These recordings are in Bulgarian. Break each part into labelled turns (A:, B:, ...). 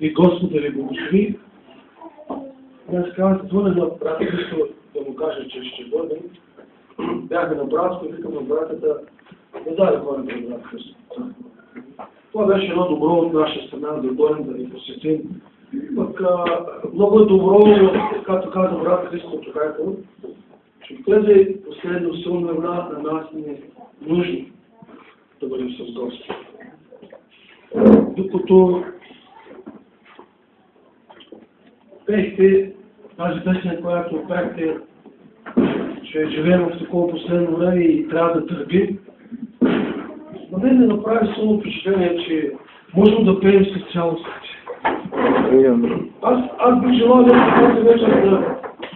A: и Господ да ви благослови. Аз казах, звъня на брата Христо да му каже, че ще дойдем. Бяхме на братство и викам на братята, не дай да ходим на брат Христо. Това беше едно добро от наша страна, да дойдем, да ни посетим. Пък много е добро, както каза брат Христо Тухайко, че в тези последно силно времена на нас не е нужно да бъдем с Господ. Докато пеехте тази песня, която пеехте, че живеем в такова последно време и трябва да търпим, на мен не направи силно впечатление, че можем да пеем с цяло сърце. Аз бих желал тази вечер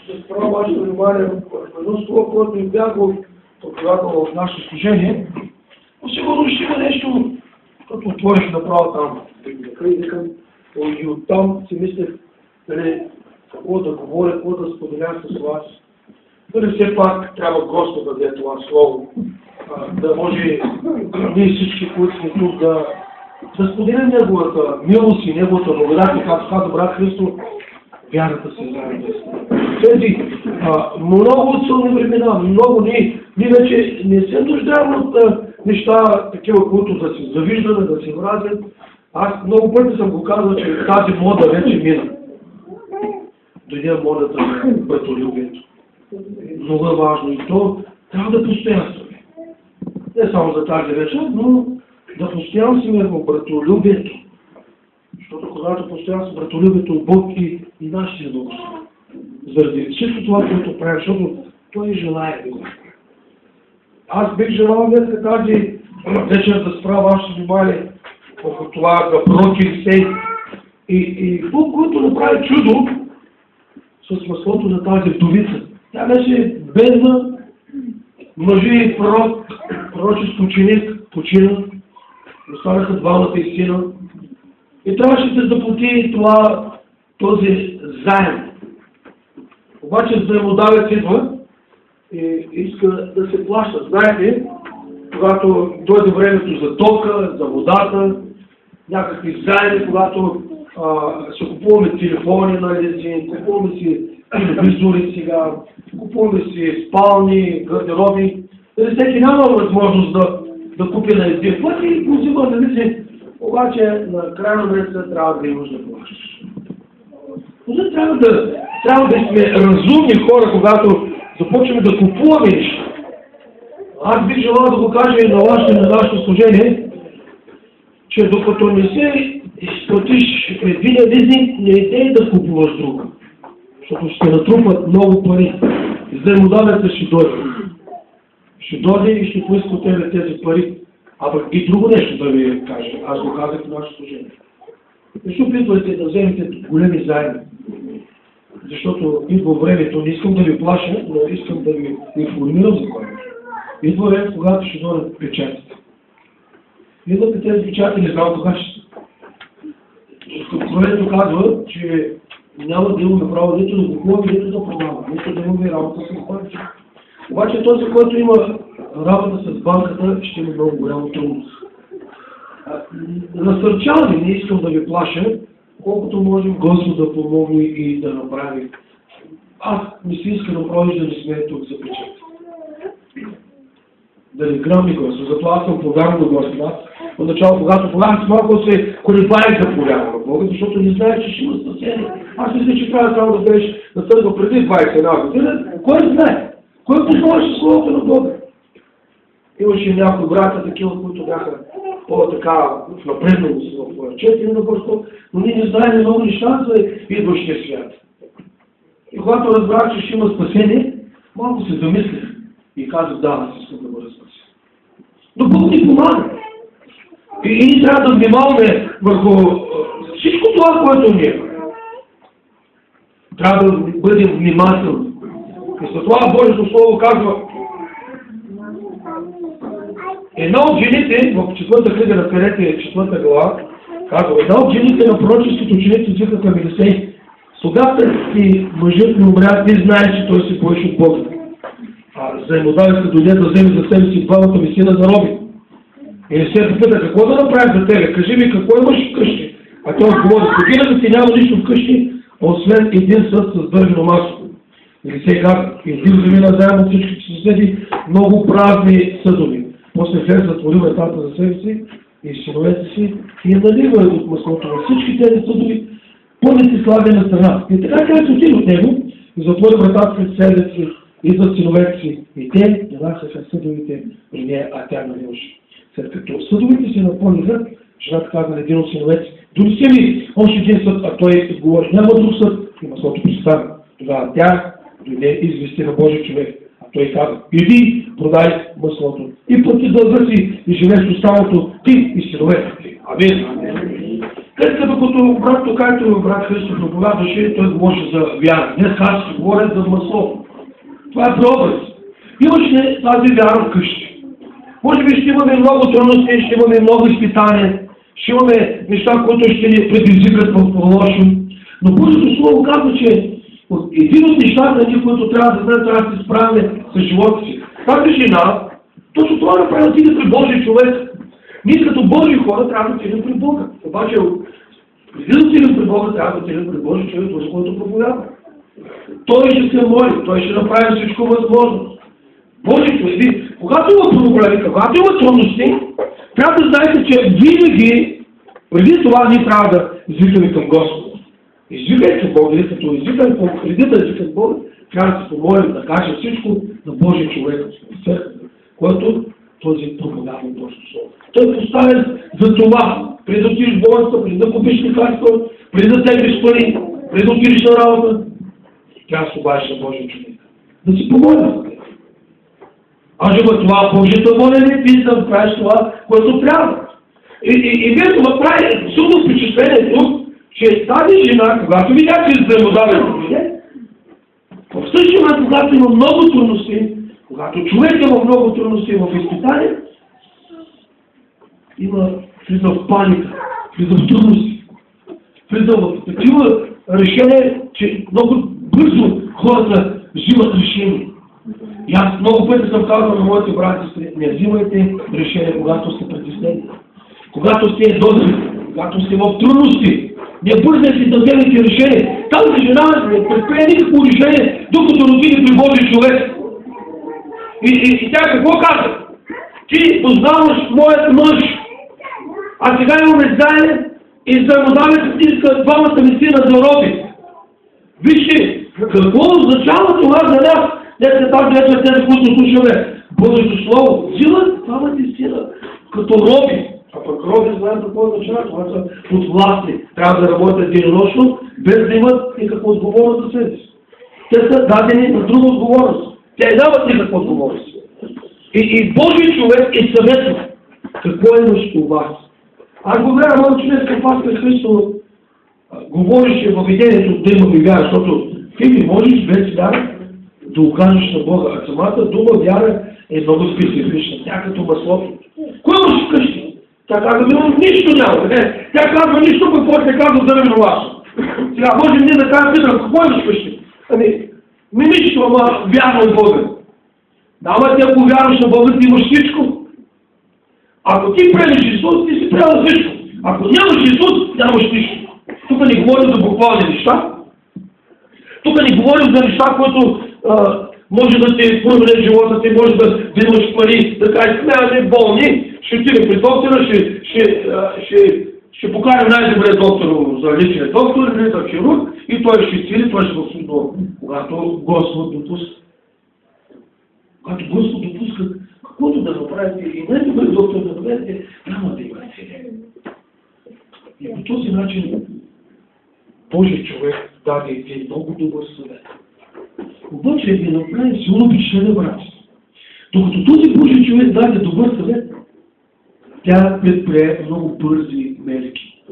A: да спра вашето внимание в едно слово, което ми бяга проповядало в наше служение, но сигурно ще има нещо, като отвориш направо там. И оттам си мислех, какво да говоря, какво да споделя с вас. Дали все пак трябва Господ да даде това слово, да може ние всички, които сме тук, да споделим Неговата милост и Неговата благодат, и както каза брат Христо, вярата се заедно. Тези много силни времена, много ние вече не се нуждаем от неща, такива, които да се завиждаме, да се вразят. Аз много пъти съм го казал, че тази мода вече мина. Дойде модата на братолюбието. Много е важно и то трябва да постоянстваме. Не само за тази вечер, но да постоянстваме в братолюбието. Защото когато постоянстваме в братолюбието, Бог и нашите се благослови. Заради всичко това, което прави, защото Той желае да го. Аз бих желал днес тази вечер да спра вашето внимание в това да пророки Елисей. И Бог, който направи чудо с маслото на тази вдовица. Тя беше бедна, мъжи и пророк, пророчески ученик, почина, останаха двамата и сина. И трябваше да заплати този заем. Обаче заемодавец идва и иска да се плаща. Знаете, когато дойде времето за тока, за водата, някакви заеми, когато се купуваме телефони на лези, купуваме си телевизори сега, купуваме си спални, гардероби. Всеки няма възможност да купи на един път и взима да мисли, обаче на края на месеца трябва да имаш да плащаш. Трябва да сме разумни хора, когато започваме да купуваме неща. Аз бих желал да го кажа и на нашето служение, че докато не се изплатиш единия лизинг, не идей да купуваш друга. Защото ще натрупат много пари. Заемодавецът ще дойде. Ще дойде и ще поиска от тебе тези пари. А пък и друго нещо да ви кажа. Аз го казах в нашето служение. Не се опитвайте да вземете големи заеми. Защото идва времето, не искам да ви плаша, но искам да ви информирам за това. Идва време, когато ще дойдат печатите. Идвате тези печати, не знам кога ще. Откровението казва, че няма да имаме право нито да купуваме, нито да продаваме, нито да имаме работа с банките. Обаче този, който има работа с банката, ще има много голяма трудност. Насърчаваме, не искам да ви плаша, колкото можем Господ да помогне и да направи. Аз не си искам да правиш да не сме тук за печат. Да не гръмни Господ, затова аз съм повярвал на Господ. Отначало, когато аз малко се колебаех да повярвам на Бога, защото не знаех, че ще има спасение. Аз мисля, че трябва само да бъдеш на църква преди 21 година. Кой знае? Кой познаваше словото на Бога? Имаше някои брата, такива, които бяха по-така в напредналост в четене на Господ, но ние не знаем много неща за идващия свят. И когато разбрах, че ще има спасение, малко се замислих и казах, да, аз искам да бъда спасен. Но Бог ни помага. И ние трябва да внимаваме върху всичко това, което ние. Трябва да бъдем внимателни. И след това Божието Слово казва, една от жените, в 4-та книга на Царете, 4-та глава, казва, една от жените на пророческите ученици извика към Елисей, слугата ти мъжът ми умря, ти знаеш, че той се боиш от Бога. Заемодавецът дойде да вземе за себе си двамата ми сина за роби. Елисей попита, какво да направя за тебе? Кажи ми, какво имаш вкъщи? А той отговори, годината си няма нищо вкъщи, освен един съд с държано масло. Или сега, един замина заедно от всичките съседи, много празни съдови. После Хлеб затвори вратата за себе си и синовете си и налива от маслото във всички тези съдови, пълните сладена страна. И така се отиде от него и затвори вратата след себе си и за синовете си. И те нанасяха съдовите при нея, а тя наливаше. След като съдовите се напълниха, жената каза на един от синовете си: донеси ми още един съд, а той отговори: няма друг съд. И маслото пристана. Тогава тя дойде извести на Божия човек. А той каза: иди, продай маслото и плати дълга си и живееш останалото ти и синовете ти. Амин. След като брат, както брат Христов проповядваше, той говореше за вяра. Днес аз ще говоря за маслото. Това е прообраз. Имаш ли тази вяра вкъщи? Може би ще имаме много трудности, ще имаме много изпитания, ще имаме неща, които ще ни предизвикат в лошо. Но Божието Слово казва, че един от нещата, които трябва да знаем, трябва да се справим с живота си. Тази жена, точно това направи да отиде при Божия човек. Ние като Божии хора трябва да отидем при Бога. Обаче, преди да отидем при Бога, трябва да отидем при Божия човек, този, който проповядва. Той ще се моли, той ще направи всичко възможно. Божия човек, когато има проблеми, когато има трудности, трябва да знаете, че винаги, преди това ние трябва да извикаме към Господа. Извикайте Бога, или като извикаме, преди да извикаме Бога, трябва да се помолим, да кажем всичко на Божия човек, който този проповядва Божието Слово. Той е поставен за това, преди да отидеш в болница, преди да купиш лекарства, преди да теглиш пари, преди да отидеш на работа, трябва да се обадиш на Божия човек. Да си помолим. А живо това Божията воля не ти да правиш това, което трябва. И вие това прави силно впечатление тук, че тази жена, когато видя, че взаимодаването виде, в същия момент, когато има много трудности, когато човек има много трудности в изпитание, влиза в паника, влиза в трудности, влиза в такива решения, че много бързо хората взимат решения. И аз много пъти съм казал на моите брати: не взимайте решения, когато сте притеснени, когато сте ядосани, когато сте в трудности. Не бързайте да вземете решение. Тази жена не предприе никакво решение, докато отиде при Божия човек. И тя какво каза? Ти познаваш моят мъж, а сега имаме заедно и взаимодаването ти иска двамата ми сина за роби. Вижте, какво означава това за нас? Днес тази тези, които слушаме Божието Слово, взимат двамата сина като роби. А пък роби знаят какво означава. Това са подвластни. Трябва да работят денонощно, без да имат никаква отговорност за себе си. Те са дадени на друга отговорност. Те нямат никаква отговорност. И Божий човек е съветва. Какво имаш у вас? Аз го гледам, много човек, пастор Христо говореше във видението да има вяра, защото ти не можеш без вяра да окажеш на Бога. А самата дума вяра е много специфична. Тя като маслото. Кой имаш вкъщи? Тя казва: нищо няма. Тя казва нищо, какво се казва за ревноваш. Сега можем ние да кажем: какво имаш вкъщи? Нищо, ама вярвам в Бога. Ама ти ако вярваш на Бога, ти имаш всичко. Ако ти приемеш Исус, ти си приемаш всичко. Ако нямаш Исус, нямаш нищо. Тук не говорим за буквални неща. Тук не говорим за неща, които може да ти променят живота ти, може да имаш пари, да кажеш: не болни, ще отидем при доктора, ще покажем най-добре доктор за личния доктор, или за хирург, и той ще цели, той ще го судва. Когато Господ допуска. Когато Господ допуска, каквото да направите и най-добре доктор да направите, няма да има цели. И по този начин Божий човек даде един много добър съвет. Обаче ви направи силно впечатление, брат. Докато този Божий човек даде добър съвет, тя предприе много бързи мерки.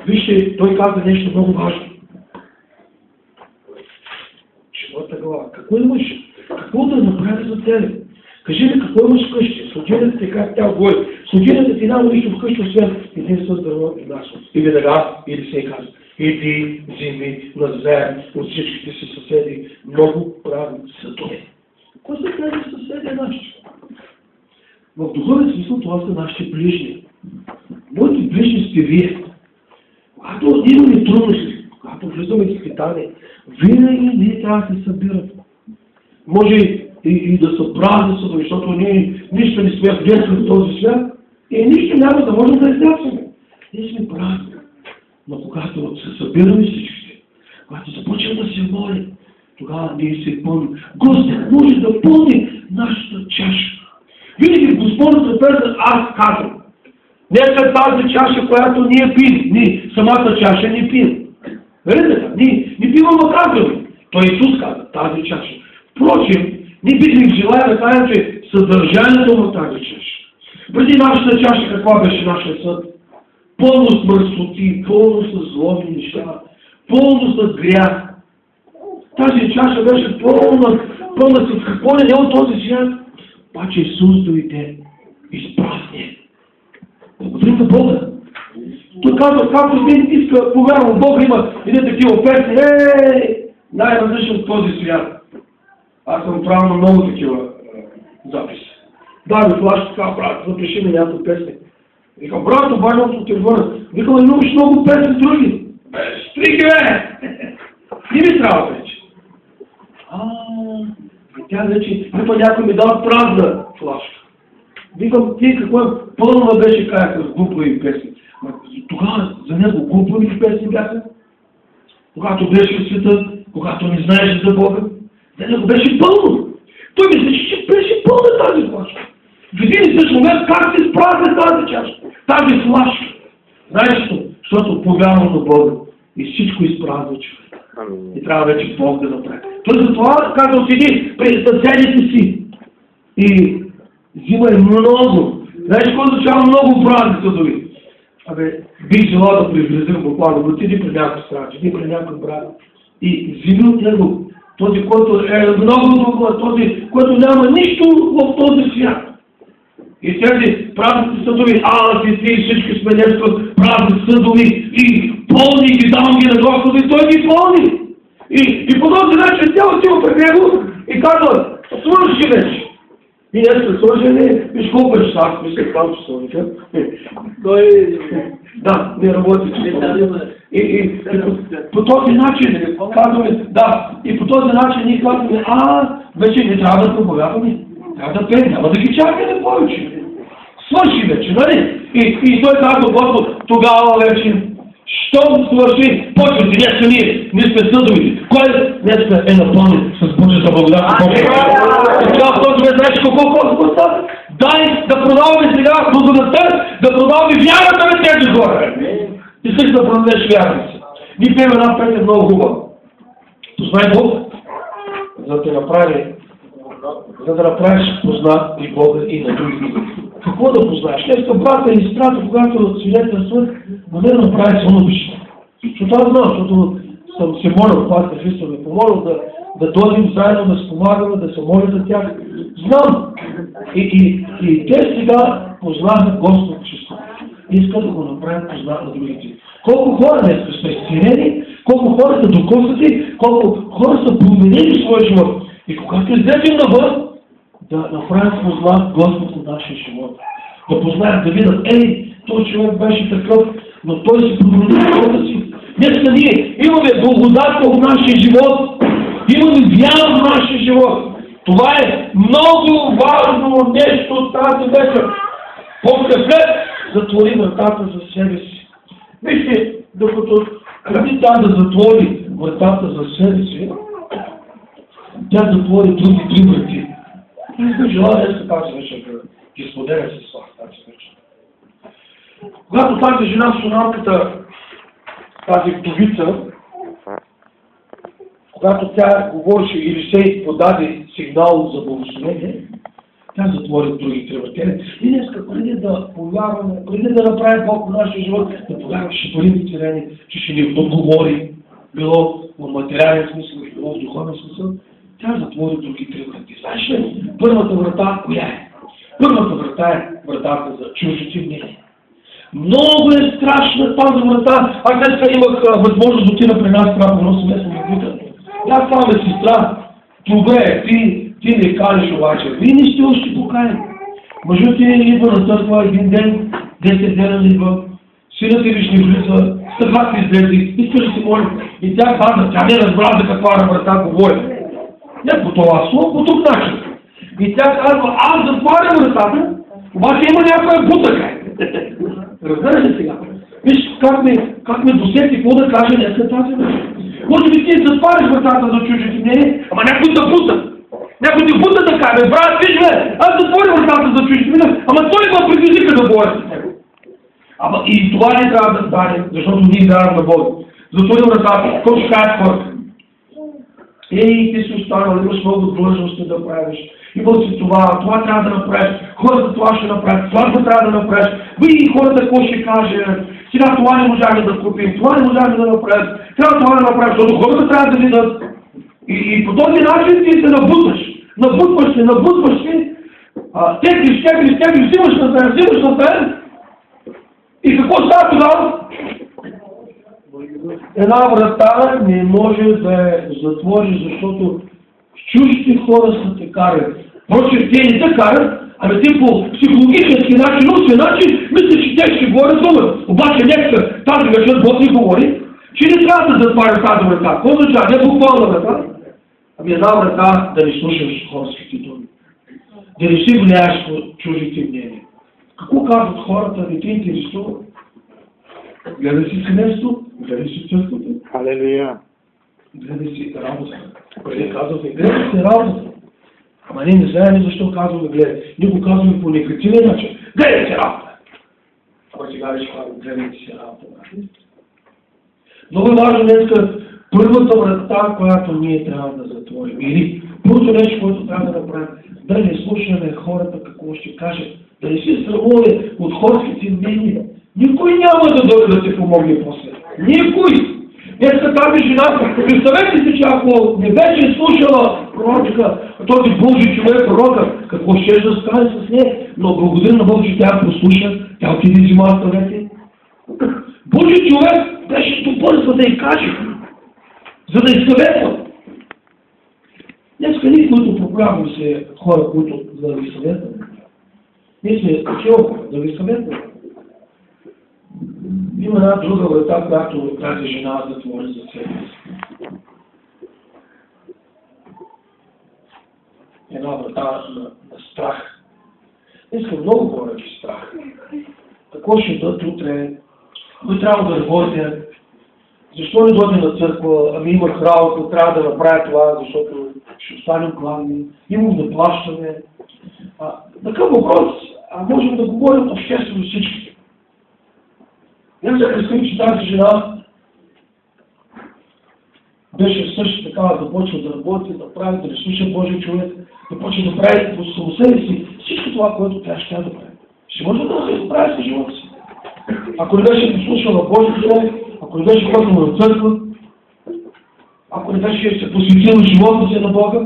A: Вижте, той каза нещо много важно. Живота глава. Какво имаш? Какво да направи за тебе? Кажи ми какво имаш вкъщи. Слугинята ти как тя гои. Слугинята ти няма нищо вкъщи, освен един със дърво и масло. Или дъга, или се казва: иди, вземи назаем от всичките си съседи много прави съдове. Кой са тези съседи наши? В духовен смисъл това са нашите ближни. Моите ближни сте вие. когато имаме трудности, когато влизаме в изпитание, винаги ние трябва да се събираме. Може и да се празнува, защото ние нищо не сме влезли в този свят и нищо няма да можем да изнасяме. Ние сме празни. Но когато се събираме всички, когато започваме да се молим, тогава ние се пълним. Господ може да пълни нашата чаша. Винаги Господ запазва, аз казвам. Нека тази чаша, която ние пием, ние самата чаша не пием. Видите? Ние не пиваме казваме. Той Исус каза, тази чаша. Впрочем, ние бихме желали да кажем, че съдържанието на тази чаша. Преди нашата чаша, каква беше нашия съд? Пълно с мърсоти, пълно с злобни неща, пълно с грях. Тази чаша беше пълна с какво не е от този свят. Обаче Исус дойде изпразни. Благодарим за Бога. Той казва, както един иска, повярвам, Бога има едни такива песни, най-различни от този свят. Аз съм правил на много такива записи. Да, ми флаш така, брат, запиши ми някакви песни. Викам, брат, обаче от телефона. Викам, имаш много песни други. Стриги, не ми трябва вече. Тя вече, някой ми дава празна флашка. Викам, ти какво е? Пълна беше каяка с глупави песни. Тогава за него глупави песни бяха. Когато беше в света, когато не знаеше за Бога, за него беше пълно. Той мислеше, че беше пълна тази флашка. В един и същ момент как се изпразне тази чаша, тази флашка. Знаеш ли? Защото повярвам на Бога и всичко изпразва човек. И трябва вече Бог да направи. Той затова казва, седи пред съседите си и взимай много. Знаеш какво означава много празница дори? Бих желал да привлезем буквално, но ти при някой страна, ти при някой брат и взими от него този, който е много добър, този, който няма нищо в този свят. И тези празници съдови, ти всички сме нещо празни съдови и пълни ги давам ги на Господа и той ги пълни. И по този начин тя отива при него и казва, свърши вече. И не се свържени, виж колко е часа, мисля, там часовника. Той, да, не работи часовника. И по този начин казваме, и по този начин ние казваме, вече не трябва да проповядваме, трябва да пеем, няма да ги чакаме повече. Свърши вече, нали? И той казва, Господ, тогава вече, щом свърши, почвате, днеска ние сме съдови. Кой днеска е напълнен с Божията благодат? И тогава в този момент, знаеш колко Господ става? Дай да продаваме сега благодатта, да продаваме вярата на тези хора. И също да продадеш вярата си. Ние пеем една песен много хубава. Познай Бог, за да направиш познат и Бога и на другите. Какво да познаеш? Днеска брата и сестрата, когато свидетелстват, но не направи самоубийство. Защото аз знам, защото съм се молил, пастор Христос ме помолил да дойдем заедно, да спомагаме, да се молим за тях. Знам. И те сега познаха Господ Христос. Искат да го направим познат на другите. Колко хора днес са изцелени, колко хора са докоснати, колко хора са променили своя живот. И когато излезем навън, да направим познат Господ на нашия живот. Да познаем, да видят, този човек беше такъв, но той се промени живота си. Днеска ние имаме благодат в нашия живот, имаме вяра в нашия живот. Това е много важно нещо тази вечер. После след затвори вратата за себе си. Вижте, докато преди тя да затвори вратата за себе си, тя затвори други три врати. И желая днес тази вечер да ги споделя с вас тази вечер. Когато тази жена в Суналката, тази вдовица, когато тя говореше или се подаде сигнал за благословение, тя затвори други три врати. И днеска, преди да повярваме, преди да направи Бог в нашия живот, да повярваме, че ще бъдем целени, че ще ни отговори, било в материален смисъл, било в духовен смисъл, тя затвори други три врати. Знаеш ли, първата врата коя е? Първата врата е вратата за чуждите мнения. Много е страшна тази врата. Аз днеска имах възможност да отида при нас трябва на 8 месеца ми викат. Аз казвам, сестра, добре, ти не кажеш обаче, вие не сте още покаяни. Мъжът ти идва на църква един ден, 10 дена идва, Синът ти виж не влиза, стъклата излезе, искаш да си моли. И тя каза, тя не разбра за каква врата говори. Не по това слово, по друг начин. И тя казва, аз затварям вратата, обаче има някоя бутъка. Разбираш ли сега? Виж как ме досети, какво да каже днеска тази врата. Може би ти затваряш вратата за чужите мнения, ама някой да бута. Някой ти бута да каже, брат, виж бе, аз затворя вратата за чужите мнения, ама той ме предизвика да говоря с него. Ама и това не трябва да стане, защото ние вярваме на Бога. Затвори вратата, какво ще кажеш хората? Ей, ти си останал, имаш много длъжности да правиш. Имал си това трябва да направиш. Хората това ще направят, това трябва да направиш. Вие хората какво ще кажат? Сега това не можахме да купим, това не можахме да направим. Трябва това да направим, защото хората трябва да видят. И по този начин ти се набутваш. Набутваш се. Теглиш, взимаш назад. И какво става тогава? Една врата не може да я затвори, защото чуждите хора са те карат. Впрочем, те не те карат, ами те по психологически начин, научен начин, мисля, че те ще говорят дума. Обаче нека тази вечер Бог ни говори, че не трябва да затваря тази врата. Какво означава? Не буквална врата, ами една врата да не слушаш хорските думи. Да не си влияеш по чуждите мнения. Какво казват хората, не те интересува? Гледай си семейство, гледай си църквата.
B: Халелуя.
A: Гледай си работа. Преди казваме, гледай си работа. Ама ние не знаем защо казваме гледай. Ние го казваме по негативен начин. Гледай си работа. Ама сега вече казваме, гледай си работа. Много е важно днеска първата врата, която ние трябва да затворим. Или първото нещо, което трябва да направим, да не слушаме хората какво ще кажат. Да не си срамуваме от хорските мнения. Никой няма да дойде да те помогне после. Никой! Днеска тази жена, представете си, че ако не беше слушала пророчка, този Божий човек, пророка, какво ще да стане с нея? Но благодаря на Бог, че тя послуша, тя отиде и взима съвети. Божий човек беше тупър, за да й каже, за да й съветва. Днеска ние, които поправим се хора, които за да ви съветват. Ние сме такива, да ви съветват. Има една друга врата, която тази жена затвори за себе си. Една врата на страх. Иска много хора, че страх. Какво ще дадат утре? Кой трябва да работя? Защо не дойде на църква? Ами имах работа, трябва да направя това, защото ще останем гладни. Имам да плащаме. Такъв въпрос, можем да говорим обществено всички. Я се представим, че тази жена беше също така да почва да работи, да прави, да не слуша Божия човек, да почва да прави по себе си всичко това, което тя ще да прави. Ще може да се прави с живота си. Ако не беше послушала Божия човек, ако не беше ходила на църква, ако не беше се посветила живота си на Бога.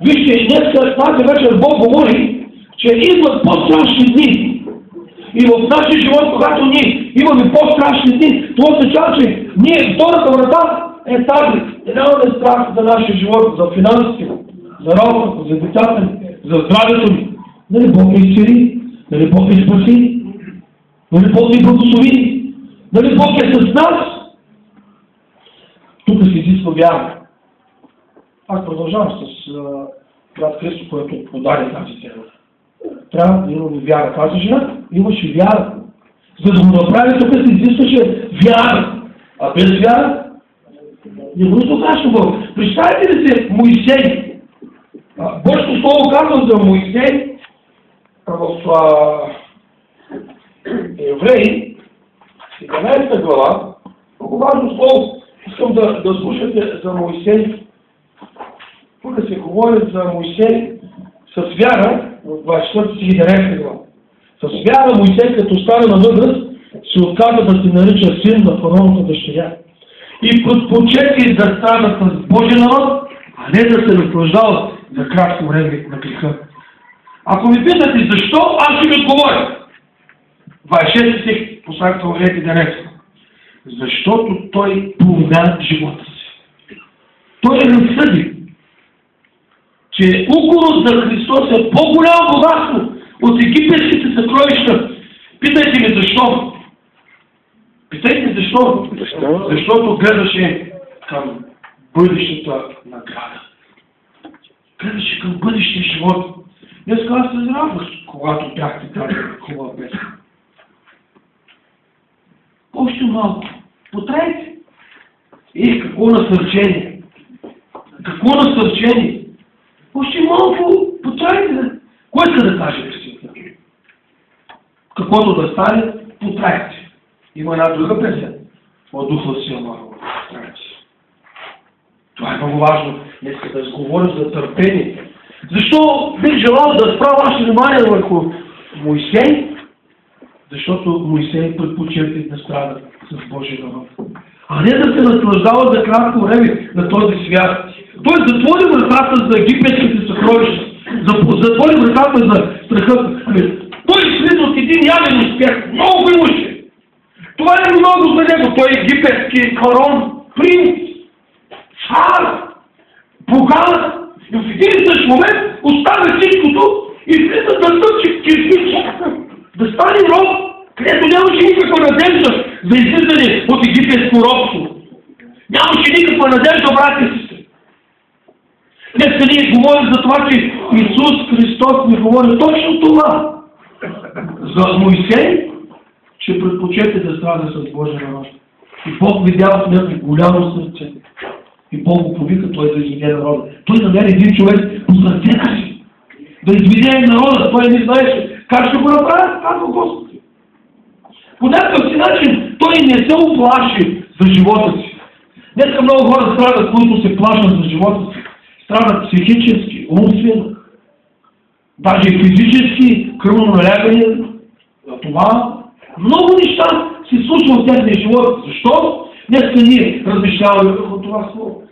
A: Вижте, днес тази вечер Бог говори, че идват по-страшни дни. И в нашия живот, когато ние имаме по-страшни дни, това означава, че ние втората врата е тази. Не нямаме страх за нашия живот, за финансите, за работата, за децата, за здравето ни. Нали Бог ни изцели, нали Бог ни спаси, нали Бог ни благослови, нали Бог е с нас. Тук се изисква вяра. Аз продължавам с брат Христо, който подаде тази тема. Трябва да имаме вяра. Тази жена имаше вяра. За да го направи, тук се изискваше вяра. А без вяра не го слушаш Бог. Представете ли се Моисей? Божието слово казва за Моисей в Евреи, 17 глава. Много важно слово. Искам да слушате за Моисей. Тук се говори за Моисей с вяра, в 24 глава. С вяра Моисей, като стане на възраст, се отказа да се нарича син на фараоновата дъщеря. И предпочете да страда с Божия народ, а не да се наслаждава за кратко време на греха. Ако ми питате защо, аз ще ви отговоря. 26 стих, посланието на Евреите 11. Защото той помня живота си. Той разсъди, че укорът за Христос е по-голямо богатство от египетските съкровища. Питайте ми защо? Питайте защо?
B: Защо?
A: Защото гледаше към бъдещата награда. Гледаше към бъдещия живот. Днес аз се зарадвах, когато бяхте тази хубава песен. Още малко. Потрайте. Какво насърчение! Какво насърчение! Още малко потрайте. Кой иска да каже Христос? Каквото да стане, потрайте. Има една друга песен. От духа си амарова. Потрайте. Това е много важно. Днес да изговорим за търпение. Защо бих желал да спра ваше внимание върху Моисей? Защото Моисей предпочете да страда с Божия народ. А не да се наслаждава за кратко време на този свят. Той затвори вратата за египетските съкровища. Затвори вратата за страха. Той след от един явен успех. Много имаше. Това е много за него. Той е египетски фараон, принц, цар, богат. И в един същ момент оставя всичкото и влиза да тъпче кирпича. Да стане роб, където нямаше никаква надежда за излизане от египетско робство. Нямаше никаква надежда, брати и сестри. Днес ние говорим за това, че Исус Христос ни говори точно това. За Моисей, че предпочете да страда с Божия народ. И Бог видя в него голямо сърце. И Бог го повика той да изведе народа. Той намери един човек по сърцето си. Да изведе народа. Той не знаеше как ще го направи, казва Господ. По някакъв си начин той не се оплаши за живота си. Днеска много хора страдат, които се плашат за живота си. Страдат психически, умствено, даже и физически, кръвно налягане. Това много неща се случва в техния живот. Защо? Днеска ние размишляваме върху това слово.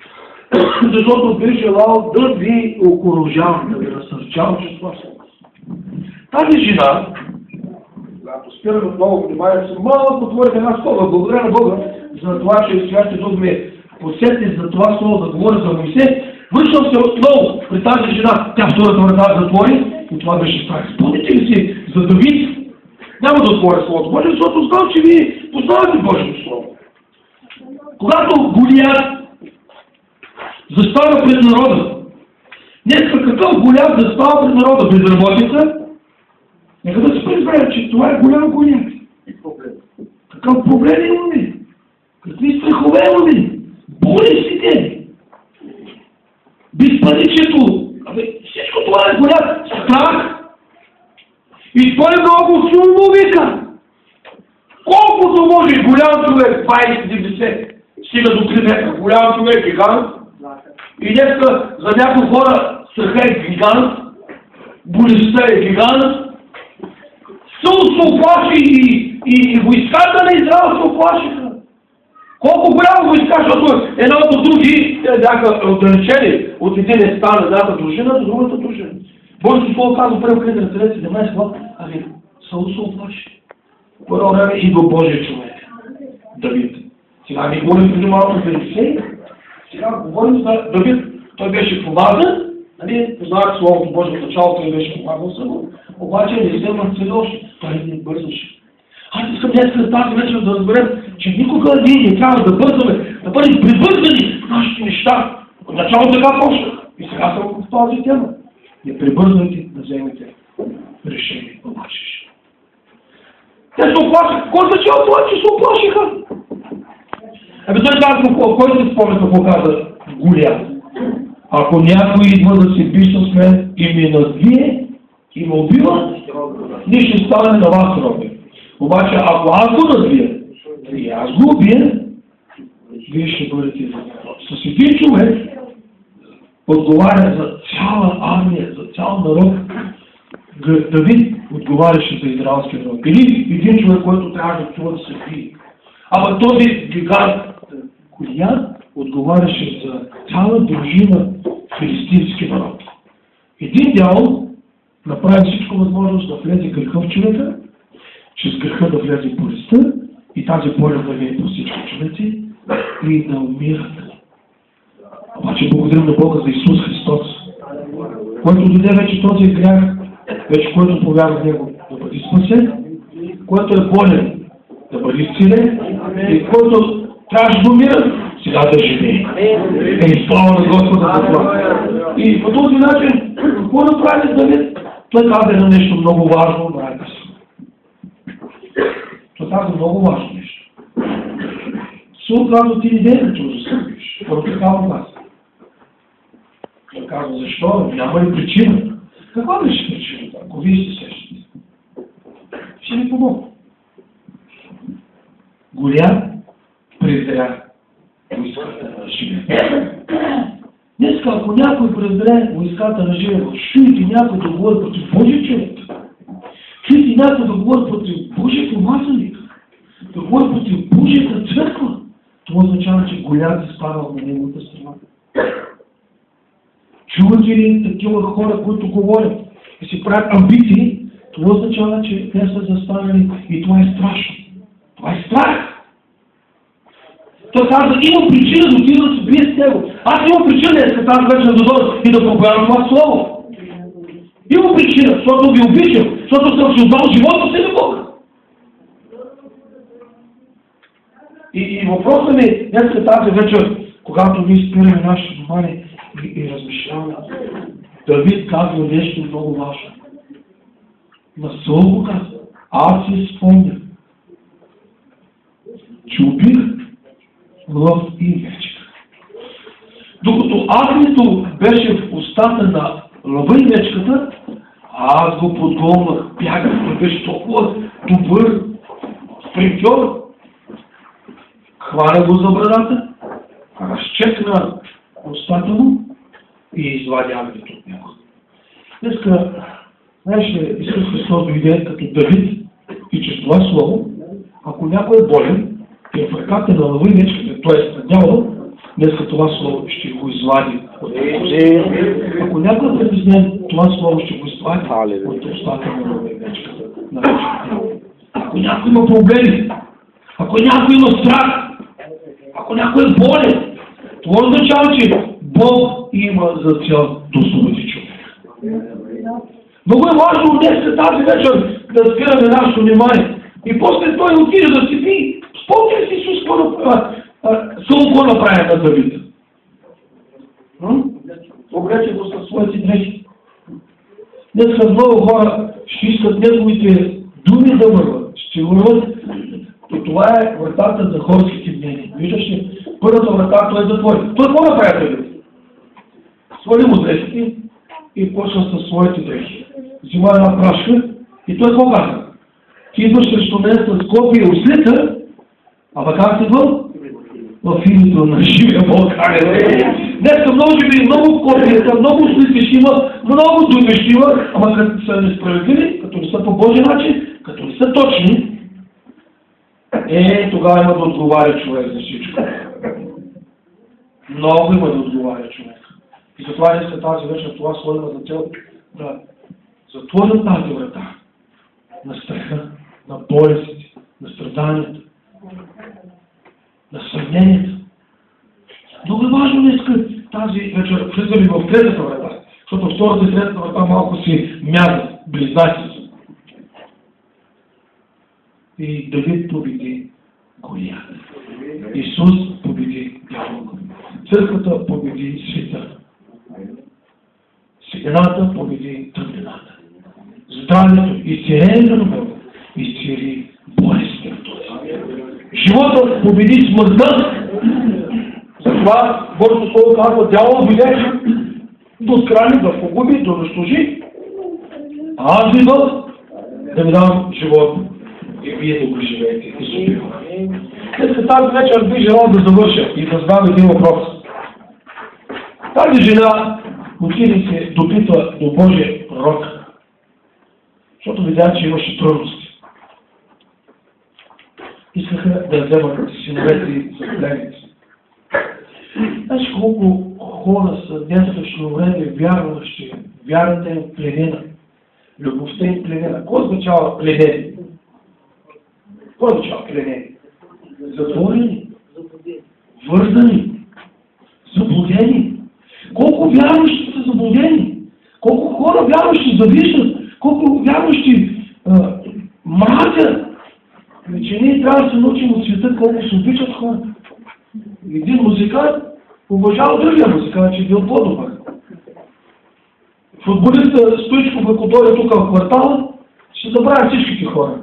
A: Защото бих желал да ви окоръжавам, да ви насърчавам чрез това слово. Тази жена, когато спирам отново внимание, съм малко отворих една скоба. Благодаря на Бога за това, че Святия Дух ме посети за това слово да говоря за Моисей. Връщам се отново при тази жена. Тя втората врата затвори и това беше страх. Спомните ли си за Давид? Няма да отворя словото Божие, защото знам, че вие познавате Божието слово. Когато Голиат застава пред народа, днеска какъв Голиат застава пред народа? Безработица? Нека да се признаем, че това е голям Голиат. Какъв проблем имаме? Какви страхове имаме? Болестите? Безпаричието? Всичко това е Голиат. Страх. И той много силно вика. Колкото може голям човек, 20-90, стига до 3 метра, голям човек, гигант. И днеска за някои хора страха е гигант, болестта е гигант. Сул се оплаши и войската на Израел се оплашиха. Колко голяма войска, защото една от други бяха отдалечени от един стан, едната дружина до другата дружина. Божието слово казва първо книга на Царете 17 глава, Саул се оплаши. По едно време идва Божия човек, Давид. Сега не говорим преди малко за Елисей, сега говорим за Давид. Той беше помазан, нали, познавате словото Божие в началото, той беше помагал само, обаче не се мърцелоше, той не бързаше. Аз искам днес тази вечер да разберем, че никога ние не трябва да бързаме, да бъдем прибързани в нашите неща. От началото така почнах и сега съм в тази тема. Не прибързвайте да вземете решение, обаче. Те се оплашиха. Кой се чува това, че се оплашиха? Той казва, кой се спомня какво каза Голиат? Ако някой идва да се би с мен и ме надвие и ме убива, ние ще стане на вас роби. Обаче, ако аз го надвия и аз го убия, вие ще бъдете за народ. С един човек отговаря за цяла армия, за цял народ. Давид отговаряше за израелския народ. Или един човек, който трябва да чува да се бие. Ама този гигант Голиат отговаряше за цяла дружина филистински народ. Един дявол направи всичко възможност да влезе греха в човека, чрез греха да влезе болестта и тази болест да влезе по всички човеци и да умират. Обаче благодарим на Бога за Исус Христос, който даде вече този грях, вече който повярва в Него да бъде спасен, който е болен да бъде изцелен и който трябваше да умира, сега да живее. Слава на Господа за това. И по този начин, какво направи Давид? Той каза едно нещо много важно, братя си. Той каза много важно нещо. Сол казва, ти не да чужда се убиеш. Първо такава каза. Той казва, защо? Няма ли причина? Каква беше причината, ако вие се сещате? Ще ви помогна. Голят презря войската на живе. Днеска, ако някой презре войската на живе, чуйте някой да говори против Божия човек. Чуйте някой да говори против Божия помазаник. Да говори против Божията църква. Това означава, че Голят е спадал на неговата страна. Чувате ли такива хора, които говорят и си правят амбиции, това означава, че те са застанали и това е страшно. Това е страх. Той казва, имам причина да отида да се бие с него. Аз имам причина днес тази вечер да дойда и да проповядвам това слово. Имам причина, защото ви обичам, защото съм си отдал живота си на Бога. И въпросът ми днес тази вечер, когато ние спираме нашето внимание и размишляваме, Давид казва нещо много важно. На Саул го казва, аз си спомня, че убих лъв и мечка. Докато агнето беше в устата на лъва и мечката, аз го подгонвах, бягах, той беше толкова добър спринтьор. Хваля го за брадата, разчекна устата му и извади агнето от него. Днеска, знаеш ли, Исус Христос дойде като Давид и чрез това слово, ако някой е болен и е в ръката на лъва и мечката, т.е. на дявола, днеска това слово ще го извади от него. Ако някой е притеснен, това слово ще го извади от устата на лъва и мечката. Ако някой има проблеми, ако някой има страх, ако някой е болен, това означава, че Бог има за цел да освободи човек. Много е важно днес тази вечер да спираме нашето внимание. И после той отиде да си пи. Спомня си Исус какво направи на Давид. Облече го със своите дрехи. Днес много хора ще искат неговите думи да върват. Ще върват. И това е вратата за хорските мнения. Виждаш ли? Първата врата той затвори. Той какво направи Давид? Свали му дрехите и почна със своите дрехи. Взима една прашка и той какво каза? Ти идваш срещу мен с копия и ослика, ама как си идвал? В името на живия Бог. Днеска много копията, много ослици ще има, много думи ще има, ама като са несправедливи, като не са по Божия начин, като не са точни, тогава има да отговаря човек за всичко. Много има да отговаря човек. И затова днеска тази вечер това слово има за цел да затворим тази врата на страха, на болестите, на страданията, на съмненията. Много е важно днеска тази вечер влизаме в третата врата, защото втората и третата врата малко си мязат, близнаци са. И Давид победи Голият. Исус победи дявола. Църквата победи света. Светлината победи тъмнината. Здравето и изцелението на Бога изцели болестите в този свят. Живота победи смъртта. Затова Божието Слово казва, дявол дойде до скрайни да погуби, да унищожи. А аз идвам да ви дам живот. И вие да го живеете и собивате. Днеска тази вечер би желал да завърша и да задам един въпрос. Тази жена отиде се допитва до Божия пророк, защото видя, че имаше трудности. Искаха да вземат синовете за пленници. Знаеш колко хора са днешно време вярващи, вярата им пленена, любовта им пленена. Какво означава пленени? Какво означава пленени? Затворени, вързани, заблудени. Колко вярващи са заблудени? Колко хора вярващи завиждат? Колко вярващи мразят? Че ние Ние трябва да се научим от света колко се обичат хората. Един музикант уважава другия музикант, че бил по-добър. Футболиста Стоичков, ако дойде тук в квартала, ще забравя всичките хора.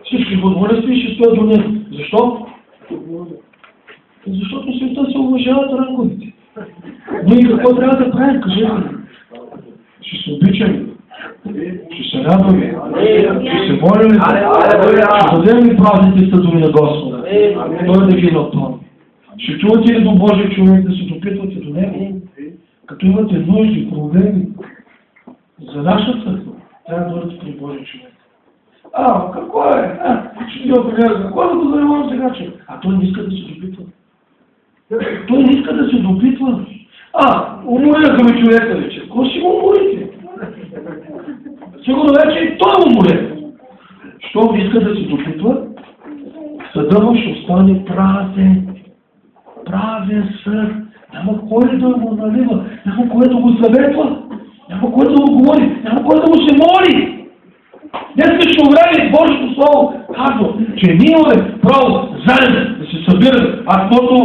A: Всички футболисти ще стоят до него. Защо? Защото света се уважават ранговите. Ние какво трябва да правим? Кажете ми. Ще се обичаме. Ще се радваме. Ще се молим. Ще дадем ли празните думи на Господа? Той да ги напълни. Ще чувате ли до Божия човек да се допитвате до него? Като имате нужди, проблеми за наша църква, трябва да дойдете при Божия човек. Какво е? Ще ти определя, какво да го занимавам сега, че? Той не иска да се допитва. Той не иска да се допитва. Уморяха ми човека вече. Какво си го уморите? Сигурно вече и той уморя. Щом иска да се допитва, съда му ще остане празен. Правен съд. Няма кой да го налива, няма кой да го съветва, няма кой да го говори, няма кой да го се моли. Днескашно време Божието Слово казва, че ние имаме право заедно да се събираме.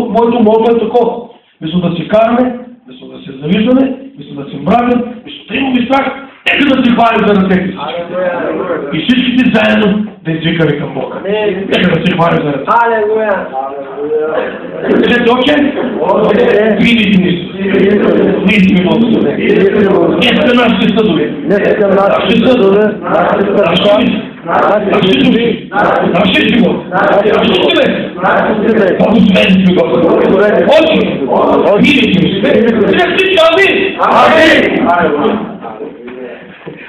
A: Моето молба е такова. Вместо да се караме, вместо да се завиждаме, вместо да се мразим, вместо да имаме страх, нека да се хвалим за ръцете си. И всичките заедно да извикаме към Бога. Нека да се хвалим за ръцете.
B: Алелуя!
A: Кажете, окей? Видите ни. Видите много съдове. Днеска нашите съдове. Нашите съдове. Нашите души. Нашите живот. Нашите човек. Благословени сме Господа. Очи. Видите ни. Сега всички амин. Амин.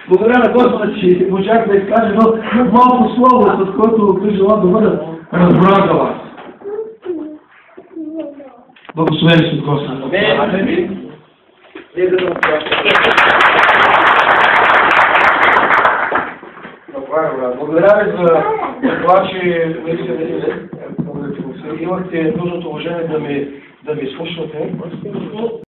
A: Благодаря на Господа, че можах да изкажа едно малко слово, с което би желал да бъда разбран за вас. Благословени сме Господа. Амин. Благодаря ви за това, че имахте нужното уважение да ми слушате.